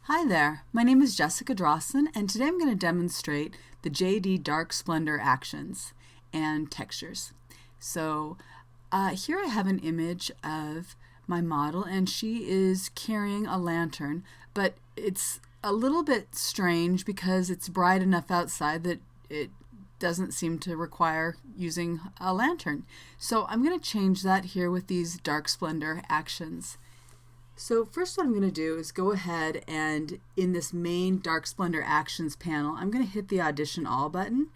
Hi there, my name is Jessica Drossin, and today I'm going to demonstrate the JD Dark Splendor actions and textures. So here I have an image of my model, and she is carrying a lantern, but it's a little bit strange because it's bright enough outside that it doesn't seem to require using a lantern. So I'm going to change that here with these Dark Splendor actions. So first what I'm going to do is go ahead and in this main Dark Splendor Actions panel, I'm going to hit the Audition All button.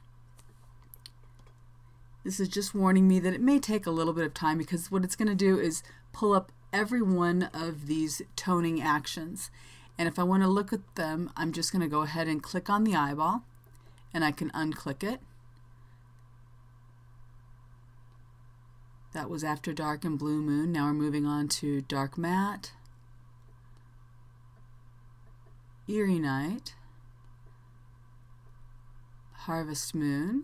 This is just warning me that it may take a little bit of time because what it's going to do is pull up every one of these toning actions. And if I want to look at them, I'm just going to go ahead and click on the eyeball and I can unclick it. That was after Dark and Blue Moon. Now we're moving on to Dark Matte, Eerie Night, Harvest Moon,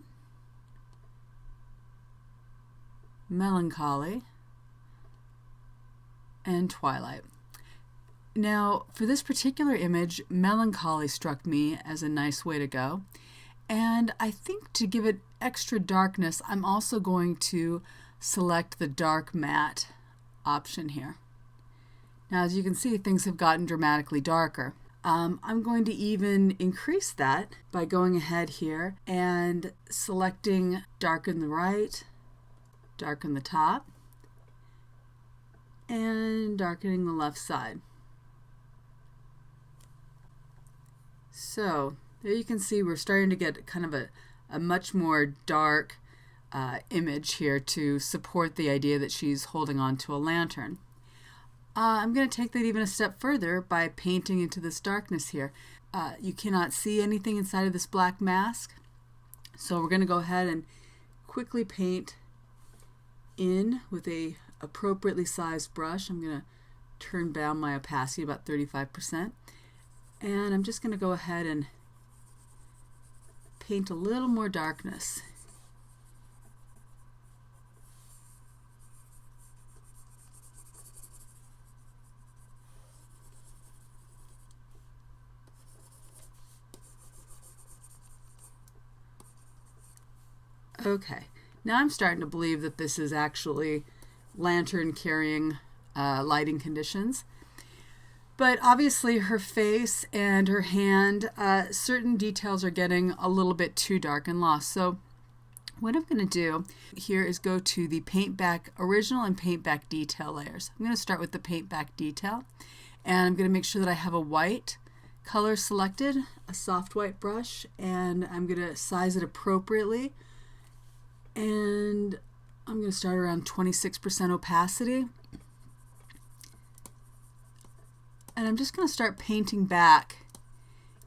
Melancholy, and Twilight. Now, for this particular image, Melancholy struck me as a nice way to go. And I think to give it extra darkness, I'm also going to select the Dark Matte option here. Now, as you can see, things have gotten dramatically darker. I'm going to even increase that by going ahead here and selecting darken the right, darken the top, and darkening the left side. So there you can see we're starting to get kind of a much more dark image here to support the idea that she's holding on to a lantern. I'm going to take that even a step further by painting into this darkness here. You cannot see anything inside of this black mask, so we're going to go ahead and quickly paint in with a appropriately sized brush. I'm going to turn down my opacity about 35%, and I'm just going to go ahead and paint a little more darkness. Okay, now I'm starting to believe that this is actually lantern carrying lighting conditions. But obviously her face and her hand, certain details are getting a little bit too dark and lost. So what I'm going to do here is go to the Paint Back Original and Paint Back Detail layers. I'm going to start with the Paint Back Detail, and I'm going to make sure that I have a white color selected, a soft white brush, and I'm going to size it appropriately. And I'm going to start around 26% opacity. And I'm just going to start painting back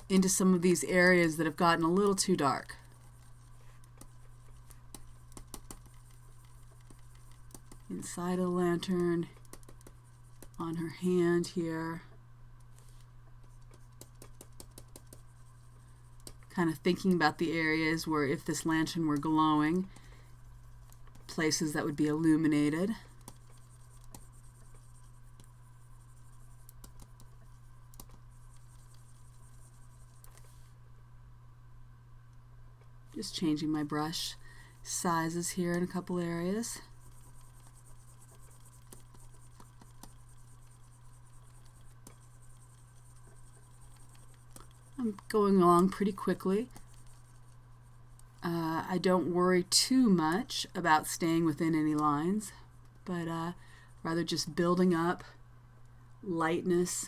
into some of these areas that have gotten a little too dark. Inside of the lantern, on her hand here. Kind of thinking about the areas where if this lantern were glowing, places that would be illuminated. Just changing my brush sizes here in a couple areas. I'm going along pretty quickly. I don't worry too much about staying within any lines, but rather just building up lightness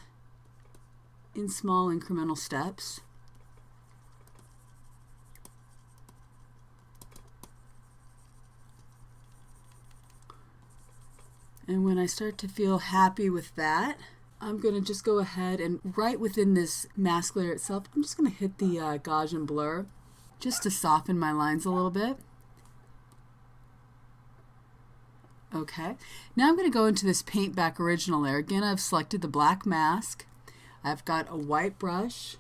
in small incremental steps. And when I start to feel happy with that, I'm going to just go ahead and right within this mask layer itself, I'm just going to hit the Gaussian blur just to soften my lines a little bit. Okay, now I'm going to go into this Paint Back Original layer. Again, I've selected the black mask. I've got a white brush,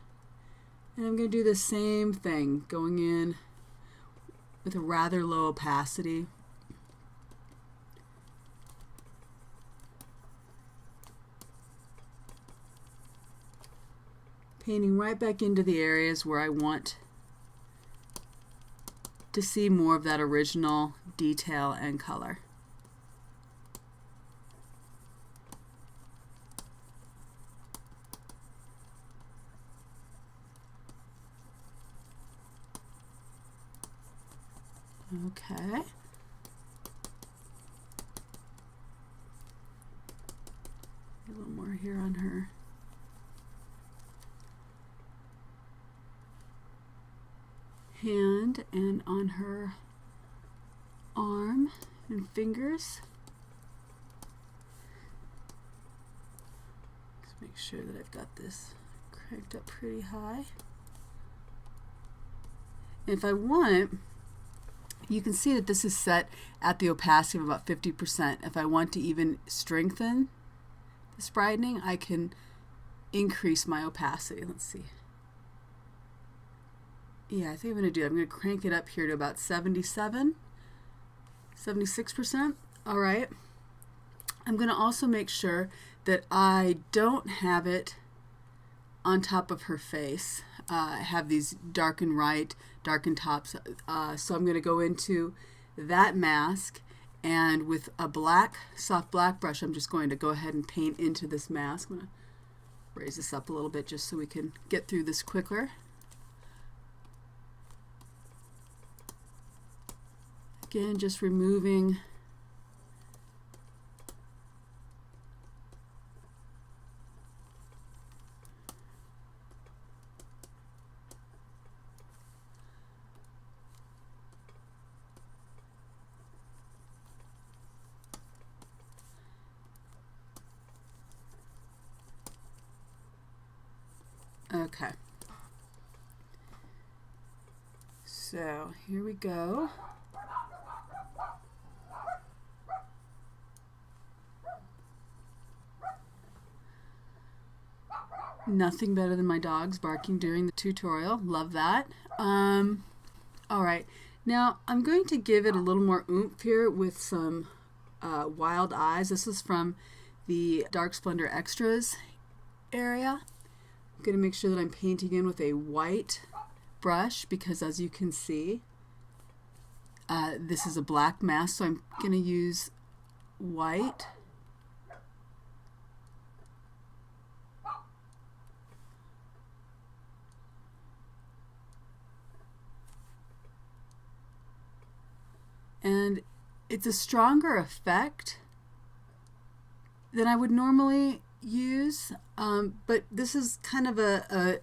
and I'm going to do the same thing, going in with a rather low opacity. painting right back into the areas where I want to see more of that original detail and color. Okay. A little more here on her hand and on her arm and fingers. Let's make sure that I've got this cranked up pretty high. If I want, you can see that this is set at the opacity of about 50%. If I want to even strengthen this brightening, I can increase my opacity. Let's see. Yeah, I think I'm going to crank it up here to about 76%. All right. I'm going to also make sure that I don't have it on top of her face. I have these darken right, darken tops. So I'm going to go into that mask, and with a soft black brush, I'm just going to go ahead and paint into this mask. I'm going to raise this up a little bit just so we can get through this quicker. Again, just removing okay. So here we go. Nothing better than my dogs barking during the tutorial. Love that. All right. Now I'm going to give it a little more oomph here with some wild eyes. This is from the Dark Splendor Extras area. I'm going to make sure that I'm painting in with a white brush because, as you can see, this is a black mask, so I'm going to use white. And it's a stronger effect than I would normally use, but this is kind of a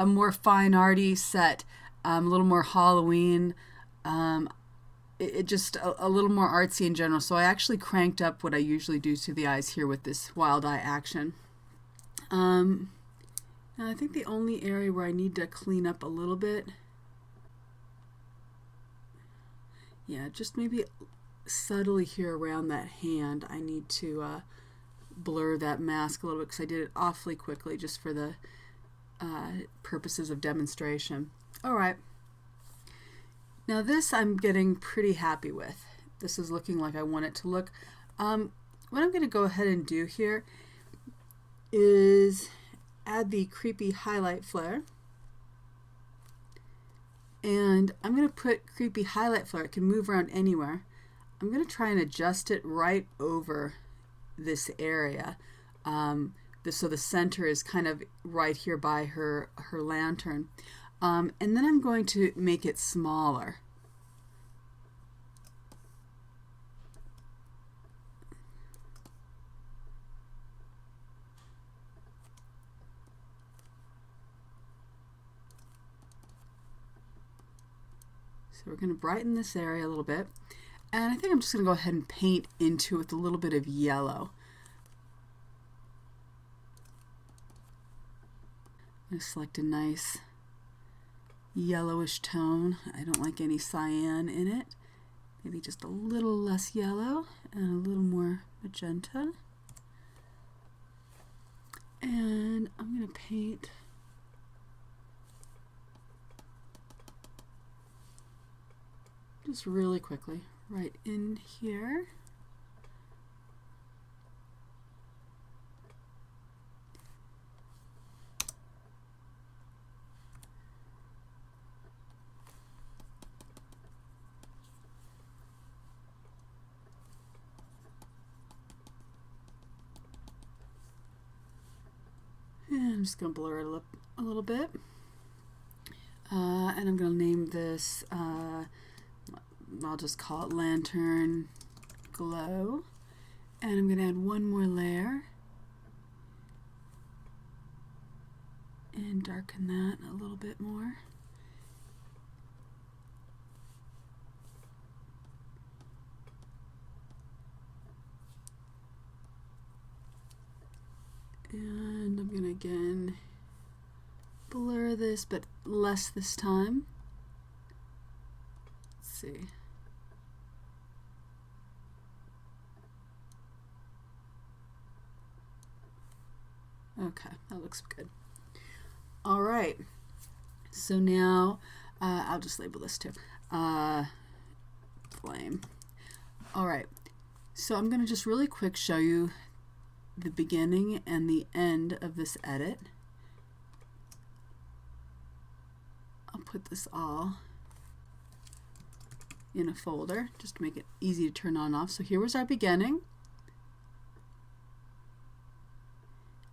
more fine arty set, a little more Halloween, it just a little more artsy in general. So I actually cranked up what I usually do to the eyes here with this wild eye action. Now I think the only area where I need to clean up a little bit, yeah, just maybe subtly here around that hand, I need to blur that mask a little bit because I did it awfully quickly just for the purposes of demonstration. All right. Now this I'm getting pretty happy with. This is looking like I want it to look. What I'm going to go ahead and do here is add the creepy highlight flare. And I'm going to put creepy highlight flare. It can move around anywhere. I'm going to try and adjust it right over this area. So the center is kind of right here by her lantern. And then I'm going to make it smaller. So we're going to brighten this area a little bit. And I think I'm just going to go ahead and paint into it with a little bit of yellow. I'm going to select a nice yellowish tone. I don't like any cyan in it. Maybe just a little less yellow and a little more magenta. And I'm going to paint just really quickly right in here. I'm just going to blur it a little bit. And I'm going to name this, I'll just call it Lantern Glow. And I'm going to add one more layer and darken that a little bit more. And I'm going to again blur this, but less this time. Let's see. Okay, that looks good. All right, so now I'll just label this too. Flame. All right, so I'm going to just really quick show you the beginning and the end of this edit. I'll put this all in a folder just to make it easy to turn on and off. So here was our beginning.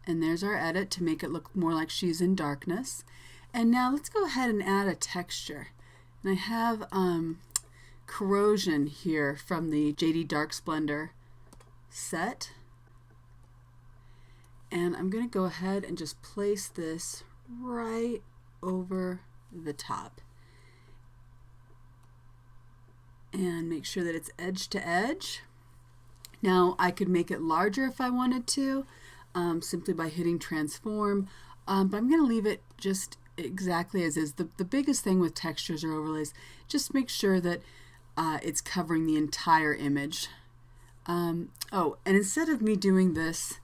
And there's our edit to make it look more like she's in darkness. And now let's go ahead and add a texture. And I have corrosion here from the JD Dark Splendor set. And I'm going to go ahead and just place this right over the top. And make sure that it's edge to edge. Now I could make it larger if I wanted to. Simply by hitting transform, but I'm going to leave it just exactly as is. The biggest thing with textures or overlays, just make sure that it's covering the entire image. Oh, and instead of me doing this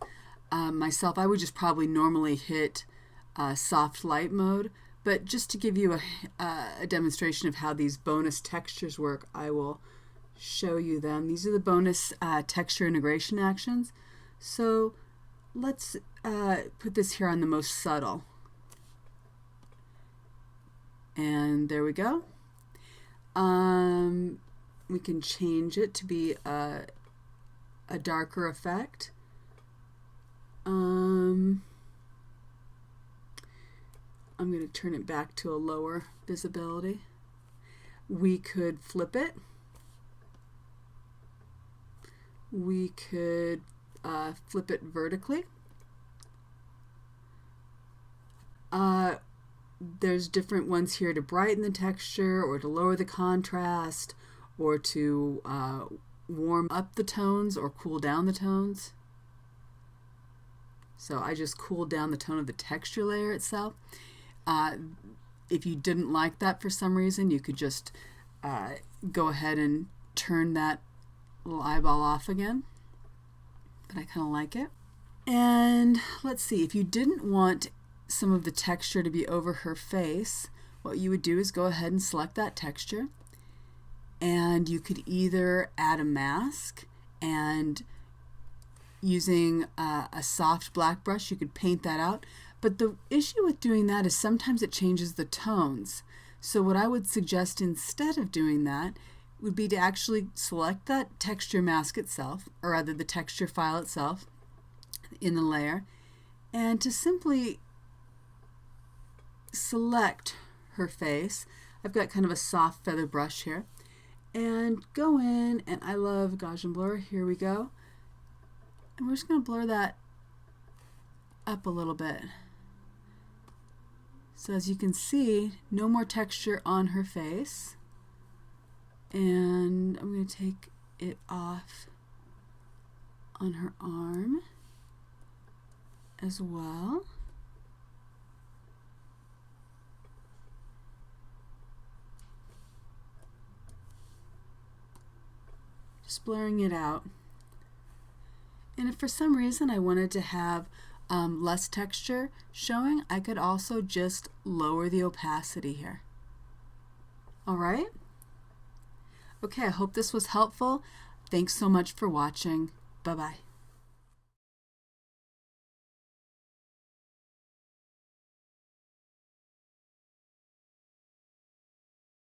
myself, I would just probably normally hit soft light mode, but just to give you a demonstration of how these bonus textures work, I will show you them. These are the bonus texture integration actions. So let's put this here on the most subtle. And there we go. We can change it to be a darker effect. I'm going to turn it back to a lower visibility. We could flip it. We could flip it vertically. There's different ones here to brighten the texture or to lower the contrast or to warm up the tones or cool down the tones. So I just cooled down the tone of the texture layer itself. If you didn't like that for some reason, you could just go ahead and turn that little eyeball off again. But I kind of like it. And let's see, if you didn't want some of the texture to be over her face, what you would do is go ahead and select that texture, and you could either add a mask, and using a soft black brush you could paint that out. But the issue with doing that is sometimes it changes the tones. So what I would suggest instead of doing that would be to actually select that texture mask itself, or rather the texture file itself in the layer, and to simply select her face. I've got kind of a soft feather brush here, and go in, and I love Gaussian blur. Here we go. And we're just going to blur that up a little bit. So as you can see, no more texture on her face. And I'm going to take it off on her arm as well. Just blurring it out. And if for some reason I wanted to have less texture showing, I could also just lower the opacity here. All right? Okay, I hope this was helpful. Thanks so much for watching. Bye-bye.